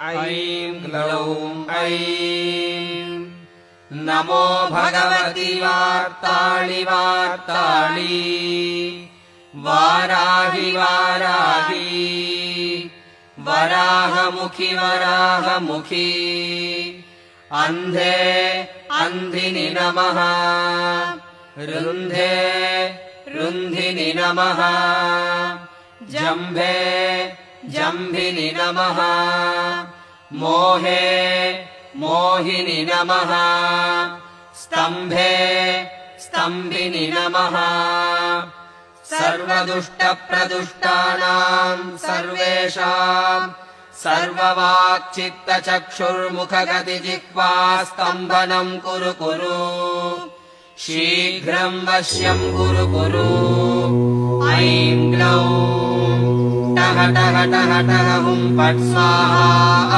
ऐं ग्लौं ऐं नमो भगवति वार्ताळि वार्ताळि वाराहि वाराहि वराहमुखि वराहमुखि अन्धे अन्धिनि नमः रुन्धे रुन्धिनि नमः जम्भे जम्भिनि नमः मोहे मोहिनि नमः स्तम्भे स्तम्भिनि नमः सर्वदुष्टप्रदुष्टानां सर्वेषां सर्ववाक्चित्तचक्षुर्मुखगतिजिह्वा स्तम्भनं कुरु कुरु शीघ्रं वश्यं कुरु कुरु ऐं ग्लौं टह टह टह टह हुं फट् स्वाहा